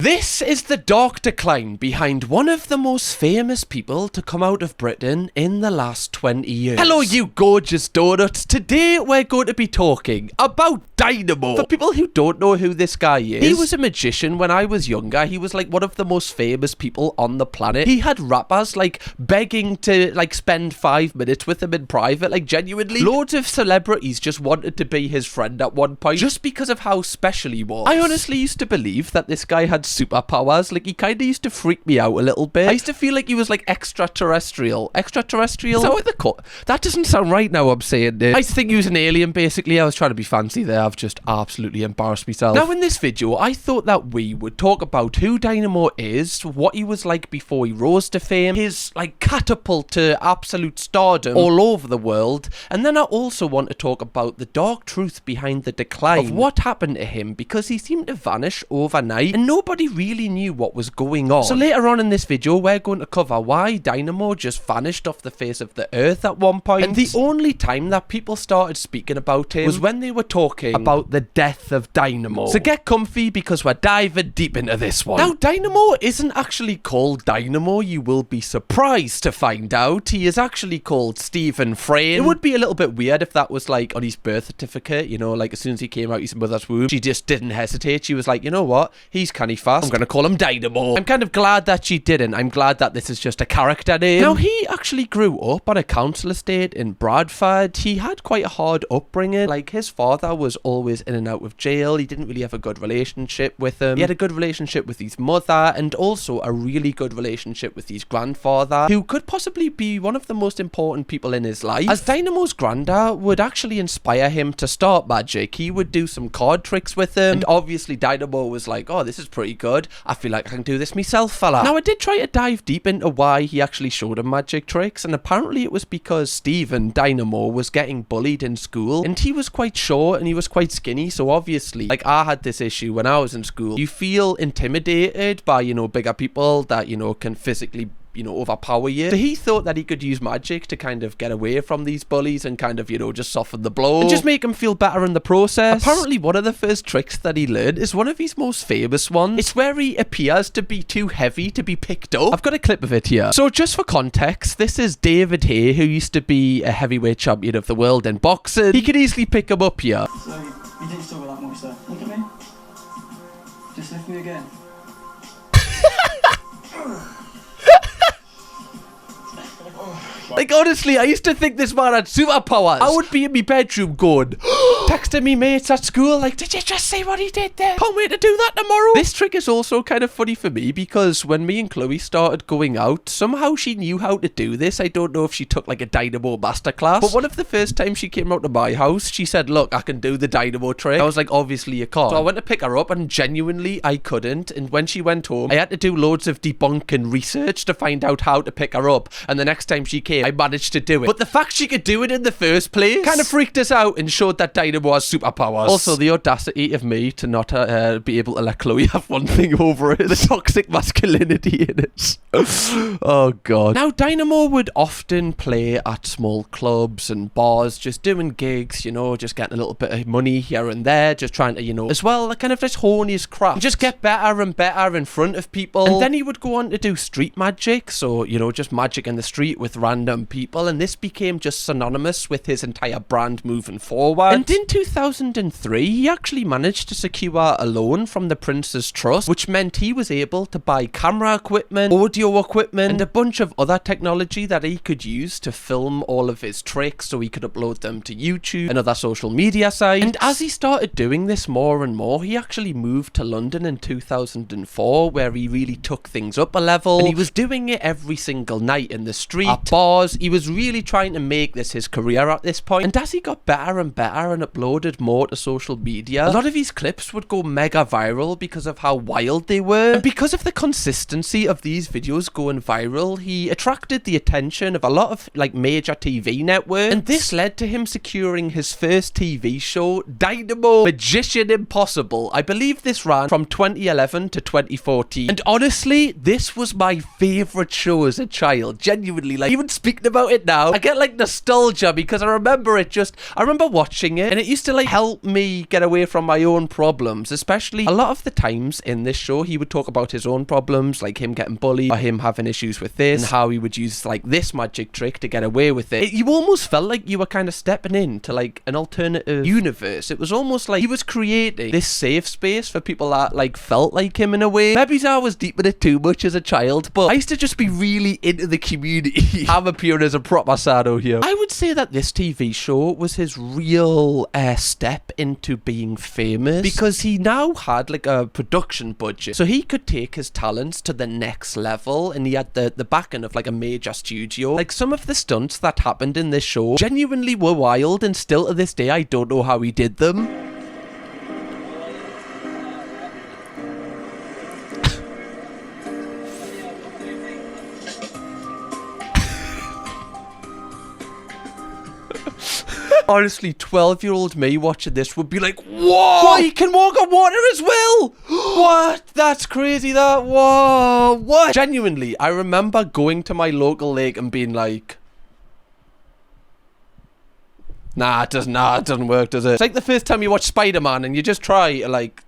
This is the dark decline behind one of the most famous people to come out of Britain in the last 20 years. Hello, you gorgeous donuts. Today we're going to be talking about Dynamo. For people who don't know who this guy is, he was a magician when I was younger. He was like one of the most famous people on the planet. He had rappers like begging to like spend 5 minutes with him in private, like genuinely. Loads of celebrities just wanted to be his friend at one point just because of how special he was. I honestly used to believe that this guy had superpowers. Like, he kind of used to freak me out a little bit. I used to feel like he was like extraterrestrial. Extraterrestrial? Is that what they call? That doesn't sound right now I'm saying it. I used to think he was an alien, basically. I was trying to be fancy there. I've just absolutely embarrassed myself. Now, in this video, I thought that we would talk about who Dynamo is, what he was like before he rose to fame, his like catapult to absolute stardom all over the world, and then I also want to talk about the dark truth behind the decline of what happened to him, because he seemed to vanish overnight and nobody really knew what was going on. So later on in this video, we're going to cover why Dynamo just vanished off the face of the earth at one point, and the only time that people started speaking about him was when they were talking about the death of Dynamo. So get comfy because we're diving deep into this one. Now, Dynamo isn't actually called Dynamo. You will be surprised to find out. He is actually called Steven Frayne. It would be a little bit weird if that was like on his birth certificate, you know, like as soon as he came out his mother's womb, she just didn't hesitate. She was like, you know what, he's canny fast, I'm gonna call him Dynamo. I'm kind of glad that she didn't. I'm glad that this is just a character name. Now, he actually grew up on a council estate in Bradford. He had quite a hard upbringing. Like, his father was always in and out of jail. He didn't really have a good relationship with him. He had a good relationship with his mother and also a really good relationship with his grandfather, who could possibly be one of the most important people in his life, as Dynamo's granddad would actually inspire him to start magic. He would do some card tricks with him, and obviously Dynamo was like, oh, this is pretty good. I feel like I can do this myself, fella. Now, I did try to dive deep into why he actually showed him magic tricks, and apparently it was because Steven, Dynamo, was getting bullied in school, and he was quite short and he was quite skinny, so obviously, like, I had this issue when I was in school. You feel intimidated by, you know, bigger people that, you know, can physically, you know, overpower you. So he thought that he could use magic to kind of get away from these bullies and kind of, you know, just soften the blow and just make him feel better in the process. Apparently, one of the first tricks that he learned is one of his most famous ones. It's where he appears to be too heavy to be picked up. I've got a clip of it here. So just for context, this is David here, who used to be a heavyweight champion of the world in boxing. He could easily pick him up here. So, you didn't struggle that much though. Look at me. Just lift me again. Like, honestly, I used to think this man had superpowers. I would be in my bedroom going, texting me mates at school, like, did you just see what he did there? Can't wait to do that tomorrow. This trick is also kind of funny for me because when me and Chloe started going out, somehow she knew how to do this. I don't know if she took like a Dynamo masterclass, but one of the first times she came out to my house, she said, look, I can do the Dynamo trick. I was like, obviously you can't. So I went to pick her up and genuinely I couldn't. And when she went home, I had to do loads of debunking research to find out how to pick her up. And the next time she came, I managed to do it. But the fact she could do it in the first place kind of freaked us out and showed that Dynamo has superpowers. Also, the audacity of me to not be able to let Chloe have one thing over it. The toxic masculinity in it. Oh, God. Now, Dynamo would often play at small clubs and bars, just doing gigs, you know, just getting a little bit of money here and there, just trying to, you know, as well, kind of just hone his craft. And just get better and better in front of people. And then he would go on to do street magic. So, you know, just magic in the street with random people, and this became just synonymous with his entire brand moving forward. And in 2003, he actually managed to secure a loan from the Prince's Trust, which meant he was able to buy camera equipment, audio equipment, and a bunch of other technology that he could use to film all of his tricks so he could upload them to YouTube and other social media sites. And as he started doing this more and more, he actually moved to London in 2004, where he really took things up a level, and he was doing it every single night in the street, at bars. He was really trying to make this his career at this point, and as he got better and better and uploaded more to social media, a lot of his clips would go mega viral because of how wild they were. And because of the consistency of these videos going viral, he attracted the attention of a lot of like major TV networks, and this led to him securing his first TV show, Dynamo Magician Impossible. I believe this ran from 2011 to 2014, and honestly, this was my favourite show as a child. Genuinely, like, even speaking about it now, I get like nostalgia because I remember watching it it. And it used to like help me get away from my own problems, especially a lot of the times in this show, he would talk about his own problems, like him getting bullied or him having issues with this, and how he would use like this magic trick to get away with it. You almost felt like you were kind of stepping into like an alternative universe. It was almost like he was creating this safe space for people that like felt like him in a way. Maybe I was deep in it too much as a child, but I used to just be really into the community. I'm appearing as a proper sado here. I would say that this TV show was his real step into being famous, because he now had like a production budget, so he could take his talents to the next level, and he had the backing of like a major studio. Like some of the stunts that happened in this show genuinely were wild, and still to this day I don't know how he did them. Honestly, 12-year-old me watching this would be like, whoa, he can walk on water as well. What? That's crazy, that. Whoa, what? Genuinely, I remember going to my local lake and being like, nah, it doesn't work, does it? It's like the first time you watch Spider-Man and you just try to like...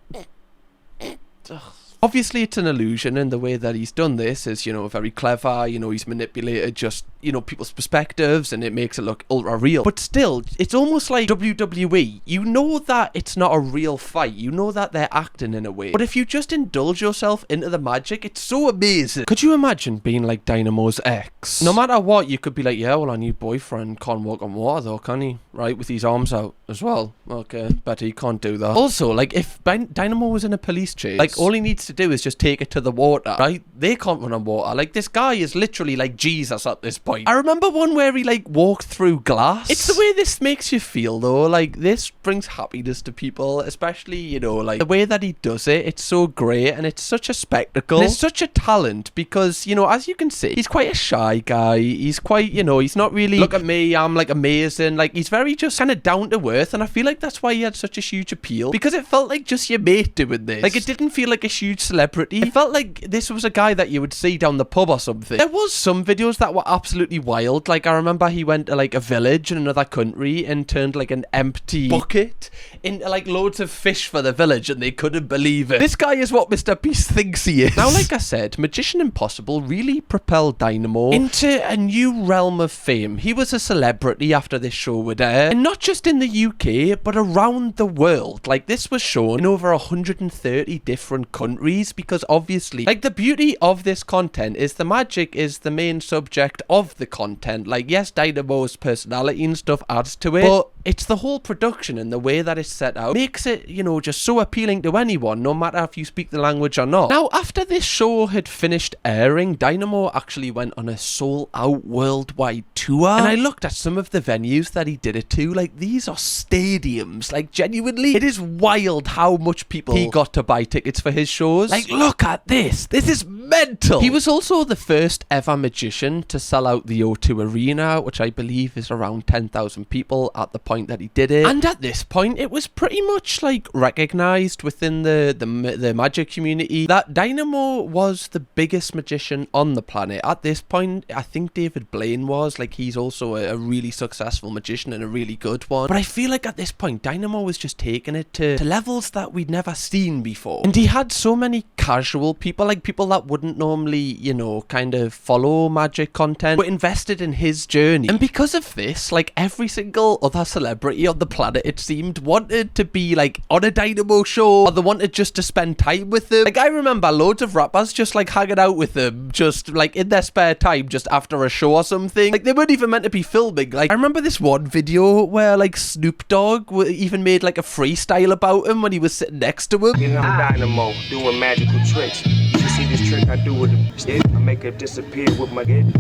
Obviously, it's an illusion, and the way that he's done this is, you know, very clever. You know, he's manipulated just, you know, people's perspectives, and it makes it look ultra real. But still, it's almost like WWE. You know that it's not a real fight. You know that they're acting in a way. But if you just indulge yourself into the magic, it's so amazing. Could you imagine being like Dynamo's ex? No matter what, you could be like, yeah, well, our new boyfriend can't walk on water though, can he? Right, with his arms out as well. Okay, bet he can't do that. Also, like, if Dynamo was in a police chase, like, all he needs to do is just take it to the water, right? They can't run on water. Like, this guy is literally like Jesus at this point. I remember one where he like walked through glass. It's the way this makes you feel though. Like, this brings happiness to people, especially, you know, like the way that he does it. It's so great, and it's such a spectacle. And it's such a talent because, you know, as you can see, he's quite a shy guy. He's quite, you know, he's not really, look at me, I'm like amazing. Like, he's very just kind of down to earth, and I feel like that's why he had such a huge appeal, because it felt like just your mate doing this. Like, it didn't feel like a huge celebrity. It felt like this was a guy that you would see down the pub or something. There was some videos that were absolutely wild. Like, I remember he went to like a village in another country and turned like an empty bucket into like loads of fish for the village, and they couldn't believe it. This guy is what Mr. Beast thinks he is. Now, like I said, Magician Impossible really propelled Dynamo into a new realm of fame. He was a celebrity after this show would air, and not just in the UK, but around the world. Like, this was shown in over 130 different countries, because obviously, like, the beauty of this content is the magic is the main subject of the content. Like, yes, Dynamo's personality and stuff adds to it, but it's the whole production and the way that it's set out makes it, you know, just so appealing to anyone, no matter if you speak the language or not. Now, after this show had finished airing, Dynamo actually went on a sold-out worldwide tour, and I looked at some of the venues that he did it to. Like, these are stadiums. Like, genuinely, it is wild how much people he got to buy tickets for his shows. Like, look at this. This is mental. He was also the first ever magician to sell out the O2 Arena, which I believe is around 10,000 people at the point that he did it. And at this point, it was pretty much like recognized within the magic community that Dynamo was the biggest magician on the planet. At this point, I think David Blaine was. Like, he's also a really successful magician and a really good one. But I feel like at this point, Dynamo was just taking it to levels that we'd never seen before. And he had so many casual people, like people that wouldn't normally, you know, kind of follow magic content, were invested in his journey. And because of this, like, every single other celebrity on the planet, it seemed, wanted to be like on a Dynamo show, or they wanted just to spend time with him. Like, I remember loads of rappers just like hanging out with him, just like in their spare time, just after a show or something. Like, they weren't even meant to be filming. Like, I remember this one video where like Snoop Dogg even made like a freestyle about him when he was sitting next to him. You know, I'm Dynamo doing magical tricks. You see this trick I do with it? I make it disappear with my head.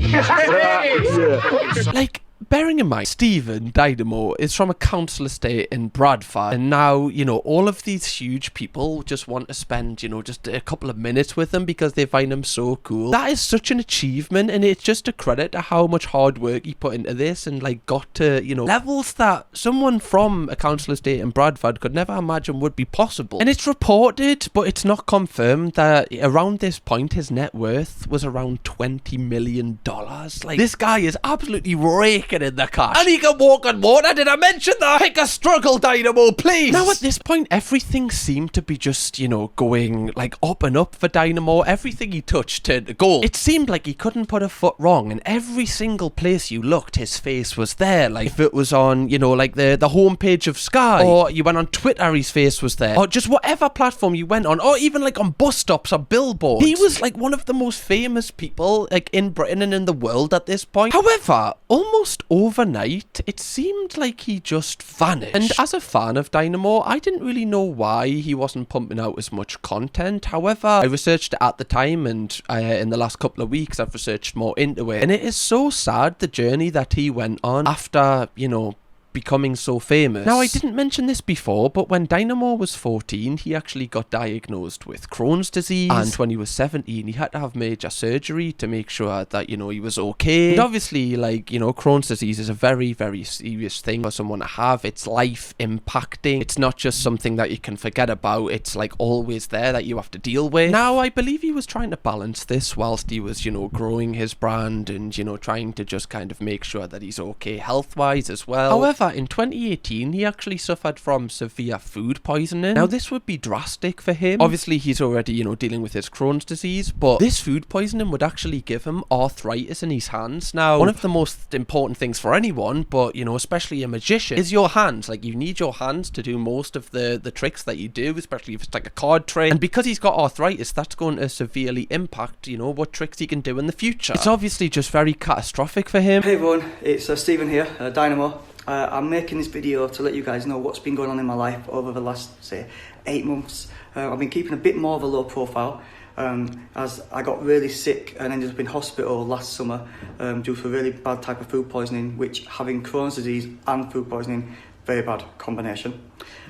Like, bearing in mind, Steven Dynamo is from a council estate in Bradford, and now, you know, all of these huge people just want to spend, you know, just a couple of minutes with him because they find him so cool. That is such an achievement, and it's just a credit to how much hard work he put into this, and like got to, you know, levels that someone from a council estate in Bradford could never imagine would be possible. And it's reported, but it's not confirmed, that around this point his net worth was around $20 million. Like, this guy is absolutely raking chicken in the cash. And he can walk on water. Did I mention that? Pick a struggle, Dynamo, please. Now, at this point, everything seemed to be just, you know, going, like, up and up for Dynamo. Everything he touched turned to gold. It seemed like he couldn't put a foot wrong. And every single place you looked, his face was there. Like, if it was on, you know, like the homepage of Sky, or you went on Twitter, his face was there, or just whatever platform you went on, or even like on bus stops or billboards. He was like one of the most famous people like in Britain and in the world at this point. However, almost overnight, it seemed like he just vanished. And as a fan of Dynamo, I didn't really know why he wasn't pumping out as much content. However, I researched it at the time, and in the last couple of weeks, I've researched more into it. And it is so sad, the journey that he went on after, you know, becoming so famous. Now, I didn't mention this before, but when Dynamo was 14, he actually got diagnosed with Crohn's disease, and when he was 17, he had to have major surgery to make sure that, you know, he was okay. And obviously, like, you know, Crohn's disease is a very, very serious thing for someone to have. It's life impacting. It's not just something that you can forget about. It's like always there that you have to deal with. Now, I believe he was trying to balance this whilst he was, you know, growing his brand and, you know, trying to just kind of make sure that he's okay health-wise as well. However, in 2018, he actually suffered from severe food poisoning. Now, this would be drastic for him. Obviously, he's already, you know, dealing with his Crohn's disease, but this food poisoning would actually give him arthritis in his hands. Now, one of the most important things for anyone, but, you know, especially a magician, is your hands. Like, you need your hands to do most of the tricks that you do, especially if it's like a card trick. And because he's got arthritis, that's going to severely impact, you know, what tricks he can do in the future. It's obviously just very catastrophic for him. Hey everyone, it's Steven here, Dynamo. I'm making this video to let you guys know what's been going on in my life over the last, say, 8 months. I've been keeping a bit more of a low profile as I got really sick and ended up in hospital last summer due to a really bad type of food poisoning, which, having Crohn's disease and food poisoning, very bad combination.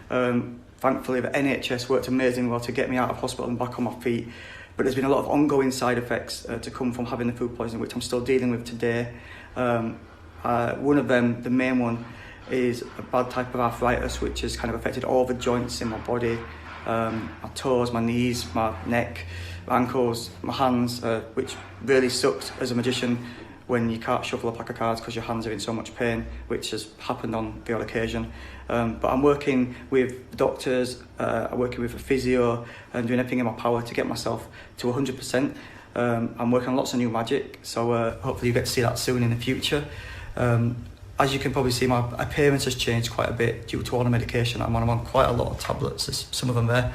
Thankfully, the NHS worked amazingly well to get me out of hospital and back on my feet, but there's been a lot of ongoing side effects to come from having the food poisoning, which I'm still dealing with today. One of them, the main one, is a bad type of arthritis, which has kind of affected all the joints in my body, my toes, my knees, my neck, my ankles, my hands, which really sucks as a magician when you can't shuffle a pack of cards because your hands are in so much pain, which has happened on the odd occasion. But I'm working with doctors, I'm working with a physio, and doing everything in my power to get myself to 100%. I'm working on lots of new magic, so hopefully you get to see that soon in the future. As you can probably see, my appearance has changed quite a bit due to all the medication I'm on quite a lot of tablets, there's some of them there,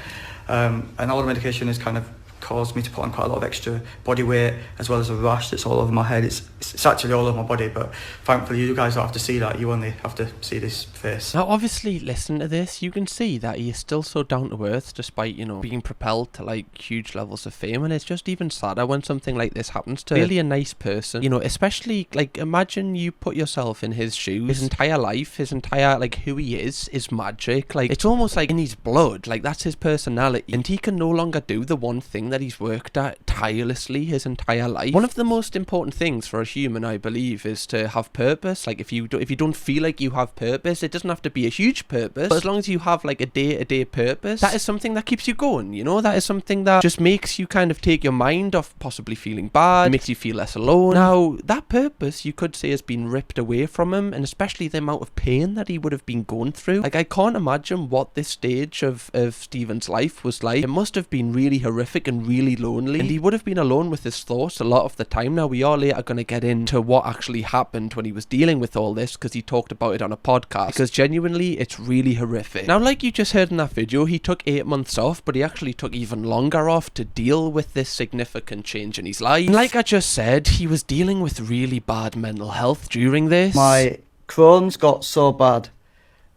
and all the medication has kind of caused me to put on quite a lot of extra body weight, as well as a rash that's all over my head. It's actually all over my body, but thankfully you guys don't have to see that, you only have to see this face. Now, obviously, listen to this, you can see that he is still so down to earth despite, you know, being propelled to like huge levels of fame. And it's just even sadder when something like this happens to really a nice person, you know, especially like, imagine you put yourself in his shoes. His entire life, his entire, like, who he is magic. Like, it's almost like in his blood, like that's his personality, and he can no longer do the one thing that he's worked at tirelessly his entire life. One of the most important things for a human, I believe, is to have purpose. Like, if you don't feel like you have purpose, it doesn't have to be a huge purpose, but as long as you have like a day-to-day purpose, that is something that keeps you going, you know. That is something that just makes you kind of take your mind off possibly feeling bad, makes you feel less alone. Now, that purpose, you could say, has been ripped away from him, and especially the amount of pain that he would have been going through. Like, I can't imagine what this stage of Steven's life was like. It must have been really horrific and really lonely, and he would have been alone with his thoughts a lot of the time. Now, we are later going to get into what actually happened when he was dealing with all this, because he talked about it on a podcast, because genuinely it's really horrific. Now, like you just heard in that video, he took 8 months off, but he actually took even longer off to deal with this significant change in his life. And like I just said, he was dealing with really bad mental health during this. My Crohn's got so bad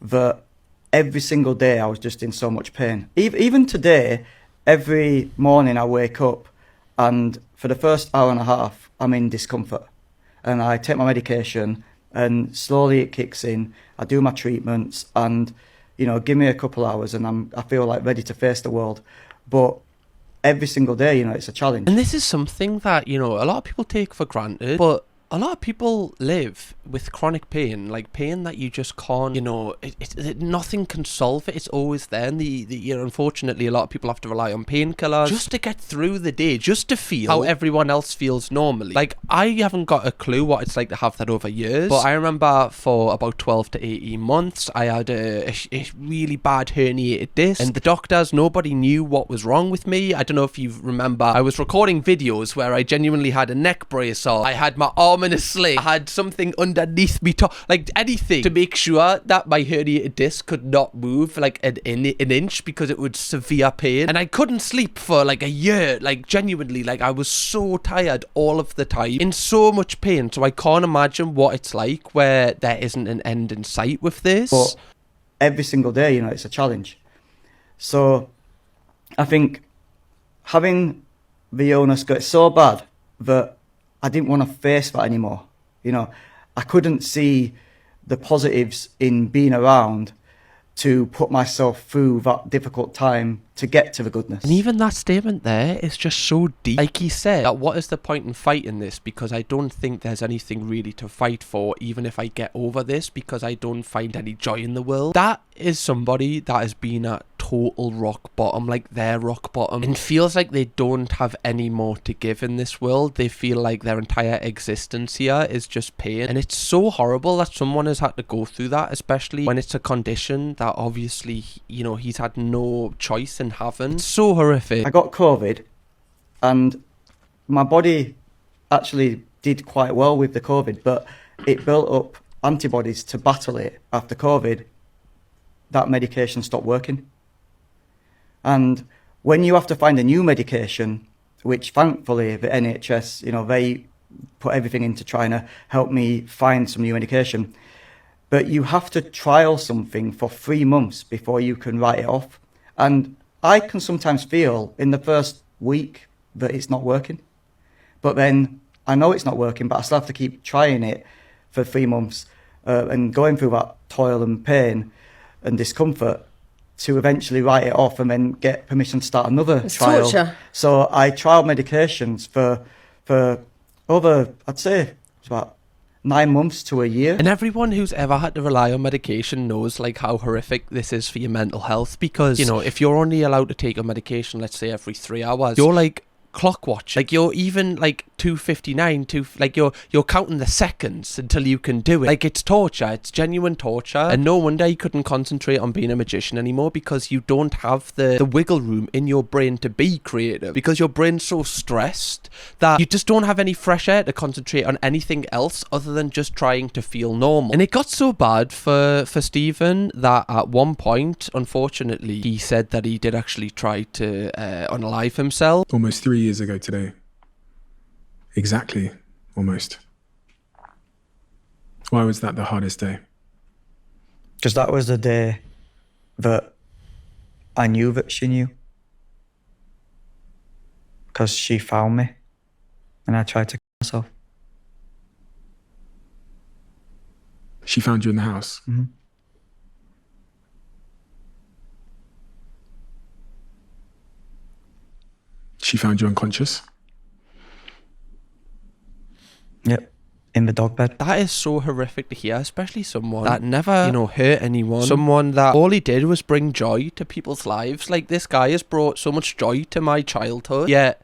that every single day I was just in so much pain. Even today, every morning I wake up and for the first hour and a half I'm in discomfort, and I take my medication and slowly it kicks in. I do my treatments and, you know, give me a couple hours and I feel like ready to face the world. But every single day, you know, it's a challenge. And this is something that, you know, a lot of people take for granted, but a lot of people live with chronic pain, like pain that you just can't, you know, nothing can solve it. It's always there. And you know, unfortunately, a lot of people have to rely on painkillers just to get through the day, just to feel how everyone else feels normally. Like, I haven't got a clue what it's like to have that over years, but I remember for about 12 to 18 months, I had a really bad herniated disc, and the doctors, nobody knew what was wrong with me. I don't know if you remember, I was recording videos where I genuinely had a neck brace on, I had my arm in a sling, I had something underneath me, like anything to make sure that my herniated disc could not move like an inch, because it would severe pain, and I couldn't sleep for like a year, like genuinely, like I was so tired all of the time, in so much pain. So I can't imagine what it's like where there isn't an end in sight with this. But every single day, you know, it's a challenge. So I think having the illness got so bad that I didn't want to face that anymore. You know, I couldn't see the positives in being around to put myself through that difficult time to get to the goodness. And even that statement there is just so deep. Like he said, that what is the point in fighting this? Because I don't think there's anything really to fight for, even if I get over this, because I don't find any joy in the world. That is somebody that has been at total rock bottom, like their rock bottom, and feels like they don't have any more to give in this world. They feel like their entire existence here is just pain. And it's so horrible that someone has had to go through that, especially when it's a condition that obviously, you know, he's had no choice in having. It's so horrific. I got COVID, and my body actually did quite well with the COVID, but it built up antibodies to battle it. After COVID, that medication stopped working. And when you have to find a new medication, which thankfully the NHS, you know, they put everything into trying to help me find some new medication, but you have to trial something for 3 months before you can write it off. And I can sometimes feel in the first week that it's not working, but then I know it's not working, but I still have to keep trying it for 3 months and going through that toil and pain and discomfort to eventually write it off and then get permission to start another trial. Torture. So I trialed medications for over, I'd say, it's about 9 months to a year. And everyone who's ever had to rely on medication knows like how horrific this is for your mental health, because, you know, if you're only allowed to take a medication, let's say every 3 hours, you're like clock watch, like you're even like 2:59, like you're counting the seconds until you can do it. Like, it's torture, it's genuine torture. And no wonder you couldn't concentrate on being a magician anymore, because you don't have the wiggle room in your brain to be creative, because your brain's so stressed that you just don't have any fresh air to concentrate on anything else other than just trying to feel normal. And it got so bad for Steven that at one point, unfortunately, he said that he did actually try to unalive himself. Almost 3 years ago today. Exactly, almost. Why was that the hardest day? Because that was the day that I knew that she knew. Because she found me and I tried to kill myself. She found you in the house? Mm-hmm. She found you unconscious? Yep, in the dog bed. That is so horrific to hear, especially someone that never, you know, hurt anyone. Someone that all he did was bring joy to people's lives. Like, this guy has brought so much joy to my childhood, yet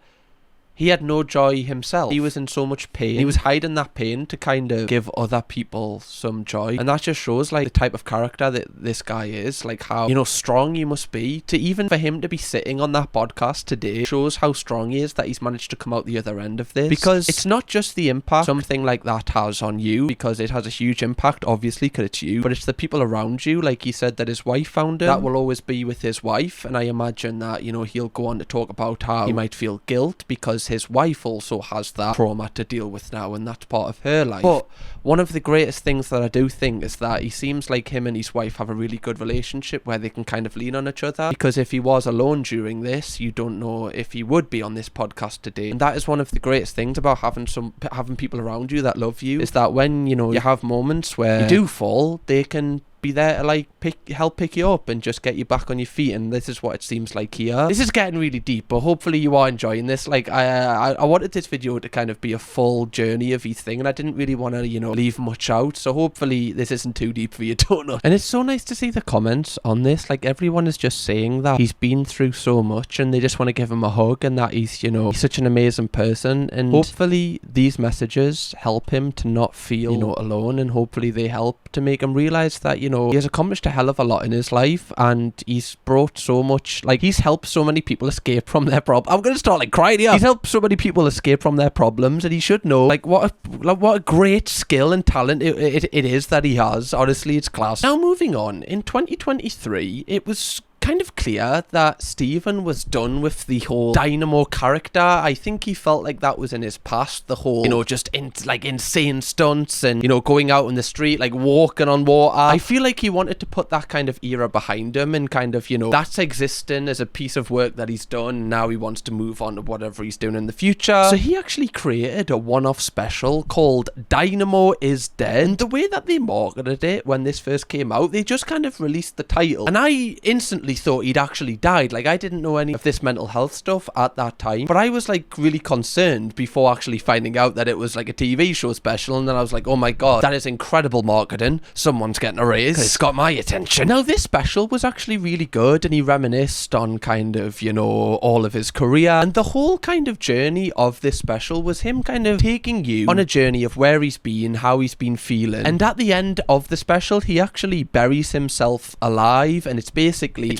he had no joy himself. He was in so much pain. He was hiding that pain to kind of give other people some joy. And that just shows, like, the type of character that this guy is. Like, how, you know, strong you must be. To even for him to be sitting on that podcast today shows how strong he is, that he's managed to come out the other end of this. Because it's not just the impact something like that has on you, because it has a huge impact, obviously, because it's you, but it's the people around you. Like he said that his wife found him. That will always be with his wife. And I imagine that, you know, he'll go on to talk about how he might feel guilt because his wife also has that trauma to deal with now, and that's part of her life. But one of the greatest things that I do think is that he seems like him and his wife have a really good relationship where they can kind of lean on each other, because if he was alone during this, you don't know if he would be on this podcast today. And that is one of the greatest things about having people around you that love you, is that when, you know, you have moments where you do fall, they can be there to like help pick you up and just get you back on your feet, and this is what it seems like here. This is getting really deep, but hopefully you are enjoying this. Like I wanted this video to kind of be a full journey of each thing, and I didn't really want to, you know, leave much out, so hopefully this isn't too deep for you, donut. And it's so nice to see the comments on this. Like, everyone is just saying that he's been through so much and they just want to give him a hug, and that he's, you know, he's such an amazing person, and hopefully these messages help him to not feel, you know, alone, and hopefully they help to make him realize that, you know, he has accomplished a hell of a lot in his life, and he's brought so much, like, he's helped so many people escape from their problems. I'm gonna start like crying here. He's helped so many people escape from their problems, and he should know, like, what a great skill and talent it is that he has. Honestly, it's class. Now, moving on, in 2023, it was kind of clear that Steven was done with the whole Dynamo character. I think he felt like that was in his past, the whole, you know, just like insane stunts and, you know, going out in the street, like walking on water. I feel like he wanted to put that kind of era behind him, and kind of, you know, that's existing as a piece of work that he's done. Now he wants to move on to whatever he's doing in the future. So he actually created a one-off special called Dynamo is Dead. And the way that they marketed it when this first came out, they just kind of released the title, and I instantly thought he'd actually died. Like, I didn't know any of this mental health stuff at that time, but I was like really concerned before actually finding out that it was like a TV show special, and then I was like, oh my god, that is incredible marketing. Someone's getting a raise. It's got my attention. Now, this special was actually really good, and he reminisced on kind of, you know, all of his career, and the whole kind of journey of this special was him kind of taking you on a journey of where he's been, how he's been feeling, and at the end of the special, he actually buries himself alive, and it's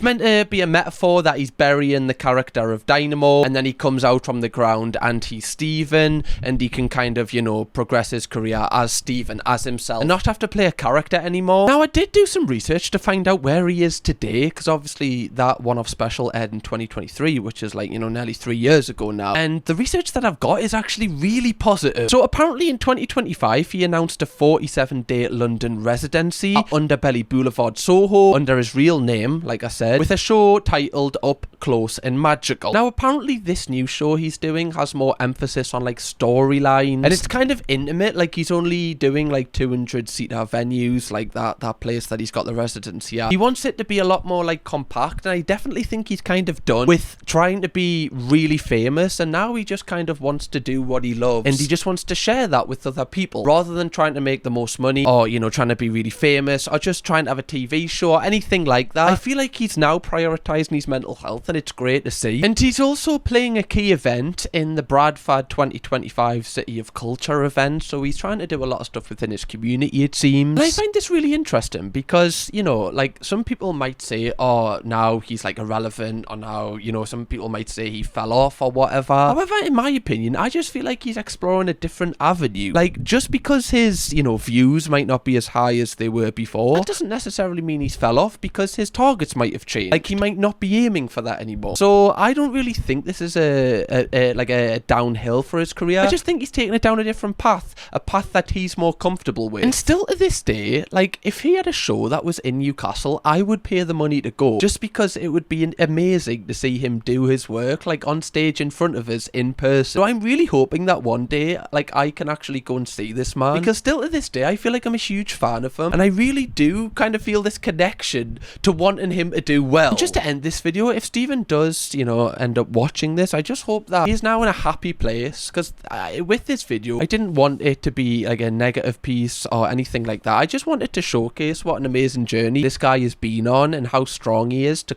meant to be a metaphor that he's burying the character of Dynamo, and then he comes out from the ground and he's Steven, and he can kind of, you know, progress his career as Steven, as himself, and not have to play a character anymore. Now, I did do some research to find out where he is today, because obviously that one-off special aired in 2023, which is like, you know, nearly 3 years ago now, and the research that I've got is actually really positive. So apparently in 2025 he announced a 47-day London residency at Underbelly Boulevard, Soho, under his real name, like I said, with a show titled Up Close and Magical. Now, apparently this new show he's doing has more emphasis on like storylines, and it's kind of intimate. Like, he's only doing like 200-seater venues, like that place that he's got the residency at. He wants it to be a lot more like compact, and I definitely think he's kind of done with trying to be really famous, and now he just kind of wants to do what he loves, and he just wants to share that with other people, rather than trying to make the most money, or, you know, trying to be really famous, or just trying to have a TV show or anything like that. I feel like he's now prioritizing his mental health, and it's great to see. And he's also playing a key event in the Bradford 2025 City of Culture event, so he's trying to do a lot of stuff within his community, it seems. And I find this really interesting because, you know, like, some people might say, oh, now he's like irrelevant, or now, you know, some people might say he fell off or whatever. However, in my opinion, I just feel like he's exploring a different avenue. Like, just because his, you know, views might not be as high as they were before, that doesn't necessarily mean he's fell off, because his targets might have changed. Like, he might not be aiming for that anymore. So I don't really think this is a downhill for his career. I just think he's taking it down a different path, a path that he's more comfortable with. And still to this day, like, if he had a show that was in Newcastle, I would pay the money to go, just because it would be amazing to see him do his work, like, on stage in front of us in person. So I'm really hoping that one day, like, I can actually go and see this man, because still to this day, I feel like I'm a huge fan of him, and I really do kind of feel this connection to wanting him to do well. And just to end this video, if Steven does, you know, end up watching this, I just hope that he's now in a happy place, because with this video, I didn't want it to be like a negative piece or anything like that. I just wanted to showcase what an amazing journey this guy has been on, and how strong he is to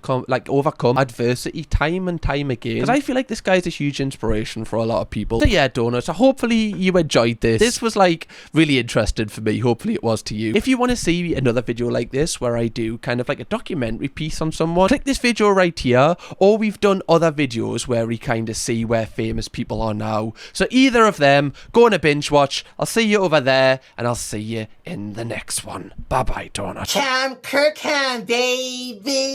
overcome adversity time and time again, because I feel like this guy is a huge inspiration for a lot of people. So yeah, donuts, so hopefully you enjoyed this. This was like really interesting for me. Hopefully it was to you. If you want to see another video like this where I do kind of like a documentary piece on someone, click this video right here, or we've done other videos where we kind of see where famous people are now. So either of them, go on a binge watch. I'll see you over there, and I'll see you in the next one. Bye bye, donut. Kirkham, baby.